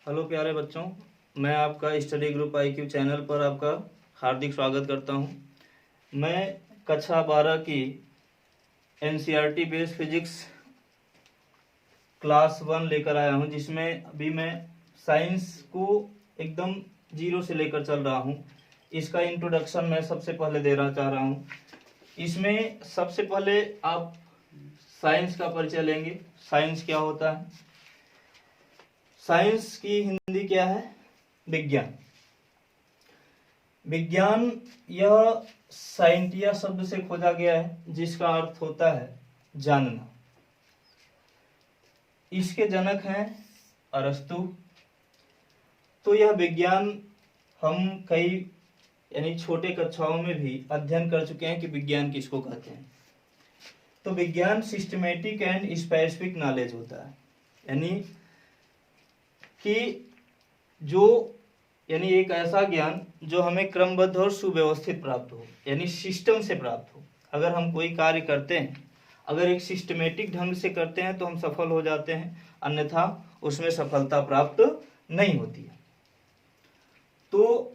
Hello प्यारे बच्चों, मैं आपका स्टडी ग्रुप IQ चैनल पर आपका हार्दिक स्वागत करता हूं। मैं कक्षा 12 की NCERT बेस्ड फिजिक्स क्लास 1 लेकर आया हूं, जिसमें अभी मैं साइंस को एकदम जीरो से लेकर चल रहा हूं। इसका इंट्रोडक्शन मैं सबसे पहले देना चाह रहा हूं। इसमें सबसे पहले आप साइंस का परिचय लेंगे। साइंस क्या होता है? साइंस की हिंदी क्या है? विज्ञान। विज्ञान यह साइंटिया शब्द से खोजा गया है, जिसका अर्थ होता है जानना। इसके जनक हैं अरस्तु। तो यह विज्ञान हम कई यानी छोटे कक्षाओं में भी अध्ययन कर चुके हैं कि विज्ञान किसको कहते हैं। तो विज्ञान सिस्टमेटिक एंड स्पेसिफिक नॉलेज होता है, यानी कि एक ऐसा ज्ञान जो हमें क्रमबद्ध और सुव्यवस्थित प्राप्त हो, यानी सिस्टम से प्राप्त हो। अगर हम कोई कार्य करते हैं, अगर एक सिस्टमेटिक ढंग से करते हैं तो हम सफल हो जाते हैं, अन्यथा उसमें सफलता प्राप्त नहीं होती है। तो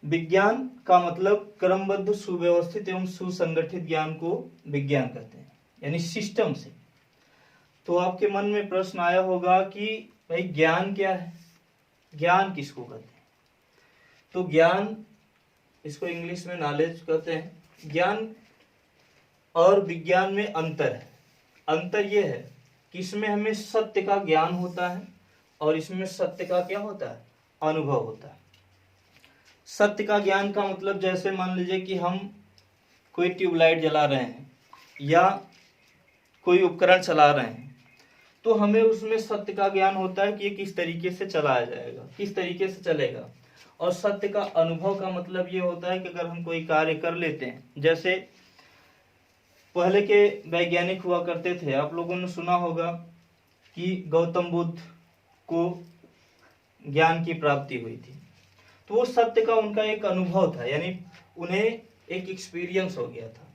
विज्ञान का मतलब क्रमबद्ध, सुव्यवस्थित एवं सुसंगठित ज्ञान को विज्ञान कहते हैं, यानी सिस्टम से। तो आपके मन में प्रश्न आया होगा कि भाई ज्ञान क्या है, ज्ञान किसको कहते हैं? तो ज्ञान, इसको इंग्लिश में नॉलेज कहते हैं। ज्ञान और विज्ञान में अंतर है। अंतर यह है कि इसमें हमें सत्य का ज्ञान होता है और इसमें सत्य का क्या होता है? अनुभव होता है। सत्य का ज्ञान का मतलब जैसे मान लीजिए कि हम कोई ट्यूबलाइट जला रहे हैं या कोई उपकरण चला रहे हैं, तो हमें उसमें सत्य का ज्ञान होता है कि ये किस तरीके से चलाया जाएगा, किस तरीके से चलेगा। और सत्य का अनुभव का मतलब ये होता है कि अगर हम कोई कार्य कर लेते हैं, जैसे पहले के वैज्ञानिक हुआ करते थे, आप लोगों ने सुना होगा कि गौतम बुद्ध को ज्ञान की प्राप्ति हुई थी। तो वो सत्य का उनका एक अनुभव था, यानी उन्हें एक एक्सपीरियंस हो गया था।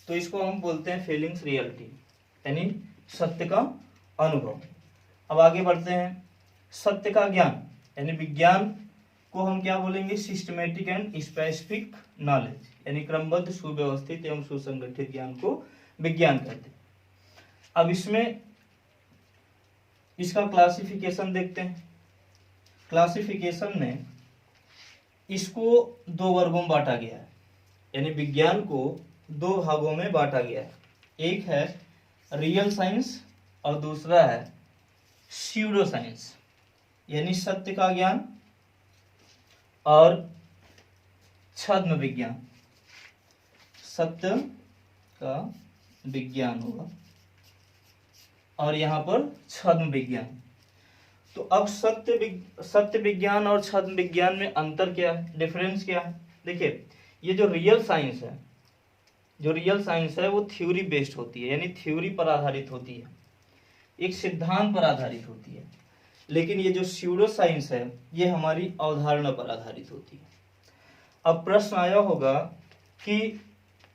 तो इसको हम बोलते हैं फीलिंग्स रियलिटी, यानी सत्य का अनुभव। अब आगे बढ़ते हैं। सत्य का ज्ञान यानी विज्ञान को हम क्या बोलेंगे? सिस्टमेटिक एंड स्पेसिफिक नॉलेज, यानी क्रमबद्ध, सुव्यवस्थित एवं सुसंगठित ज्ञान को विज्ञान कहते हैं। अब इसमें इसका क्लासिफिकेशन देखते हैं। क्लासिफिकेशन में इसको दो वर्गों में बांटा गया है, यानी विज्ञान को दो भागों में बांटा गया है। एक है रियल साइंस और दूसरा है स्यूडो साइंस, यानी सत्य का ज्ञान और छद्म विज्ञान। सत्य का विज्ञान होगा और यहाँ पर छद्म विज्ञान। तो अब सत्य विज्ञान और छद्म विज्ञान में अंतर क्या है, डिफरेंस क्या है? देखिए, ये जो रियल साइंस है वो थ्योरी बेस्ड होती है, यानी थ्योरी पर आधारित होती है, एक सिद्धांत पर आधारित होती है। लेकिन ये जो स्यूडो साइंस है ये हमारी अवधारणा पर आधारित होती है। अब प्रश्न आया होगा कि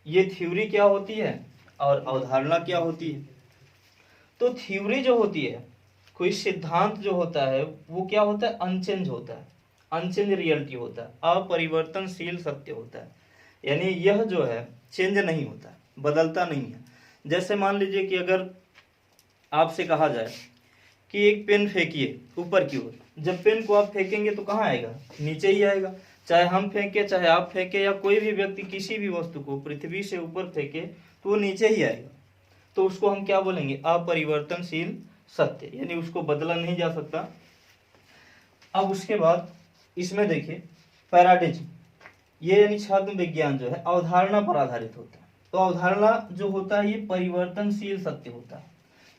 ये थ्योरी क्या होती है और अवधारणा क्या होती है? तो थ्योरी जो होती है, कोई सिद्धांत जो होता है वो क्या होता है? अनचेंज होता है, अनचेंज रियलिटी होता है, अपरिवर्तनशील सत्य होता है, यानी यह जो है चेंज नहीं होता, बदलता नहीं है। जैसे मान लीजिए कि अगर आपसे कहा जाए कि एक पेन फेंकिए ऊपर की ओर, जब पेन को आप फेंकेंगे तो कहाँ आएगा? नीचे ही आएगा। चाहे हम फेंके, चाहे आप फेंके, या कोई भी व्यक्ति किसी भी वस्तु को पृथ्वी से ऊपर फेंके तो वो नीचे ही आएगा। तो उसको हम क्या बोलेंगे? अपरिवर्तनशील सत्य, यानी उसको बदला नहीं जा सकता। अब उसके बाद इसमें देखिए पैराडिज्म, ये यानी छद्म विज्ञान जो है अवधारणा पर आधारित होता है। तो अवधारणा जो होता है ये परिवर्तनशील सत्य होता है,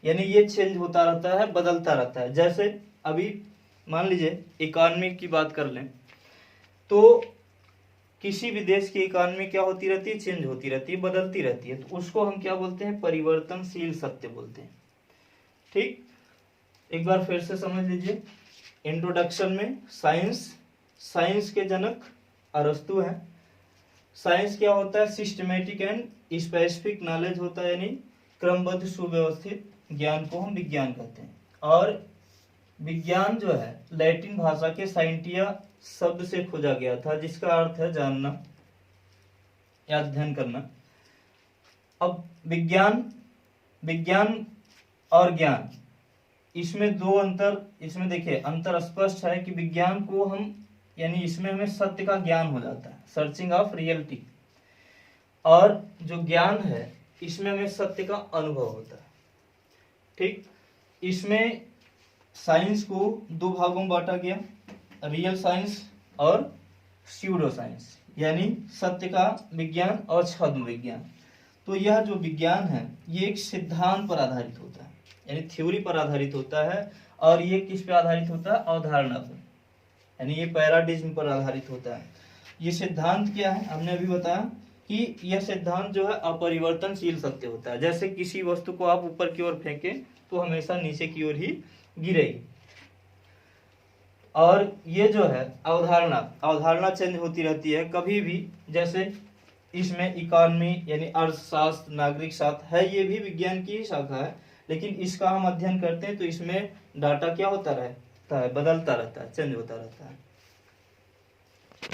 यानी ये चेंज होता रहता है, बदलता रहता है। जैसे अभी मान लीजिए इकोनॉमी की बात कर लें, तो किसी भी देश की इकोनॉमी क्या होती रहती है? चेंज होती रहती है, बदलती रहती है। तो उसको हम क्या बोलते हैं? परिवर्तनशील सत्य बोलते हैं। ठीक, एक बार फिर से समझ लीजिए। इंट्रोडक्शन में साइंस के जनक अरस्तु हैं। साइंस क्या होता है? सिस्टमेटिक एंड स्पेसिफिक नॉलेज होता है, यानी क्रमबद्ध सुव्यवस्थित ज्ञान को हम विज्ञान कहते हैं। और विज्ञान जो है लैटिन भाषा के साइंटिया शब्द से खोजा गया था, जिसका अर्थ है जानना या अध्ययन करना। अब विज्ञान और ज्ञान, इसमें दो अंतर, इसमें देखिए अंतर स्पष्ट है कि विज्ञान को हम यानी इसमें हमें सत्य का ज्ञान हो जाता है, सर्चिंग ऑफ रियलिटी, और जो ज्ञान है इसमें हमें सत्य का अनुभव होता है। ठीक, इसमें साइंस को दो भागों में बांटा गया, रियल साइंस और स्यूडो साइंस, यानी सत्य का विज्ञान और छद्म विज्ञान। तो यह जो विज्ञान है ये एक सिद्धांत पर आधारित होता है, यानी थ्योरी पर आधारित होता है, और ये किस पे आधारित होता है? अवधारणा पर, यानी ये पैराडिज्म पर आधारित होता है। ये सिद्धांत क्या है? हमने अभी बताया कि यह सिद्धांत जो है अपरिवर्तनशील सत्य होता है। जैसे किसी वस्तु को आप ऊपर की ओर फेंकें तो हमेशा नीचे की ओर ही गिरेगी। और ये जो है अवधारणा चेंज होती रहती है कभी भी। जैसे इसमें इकोनॉमी यानी अर्थशास्त्र, नागरिक शास्त्र है, ये भी विज्ञान की ही शाखा है, लेकिन इसका हम अध्ययन करते हैं तो इसमें डाटा क्या होता रहता है? बदलता रहता है, चेंज होता रहता है।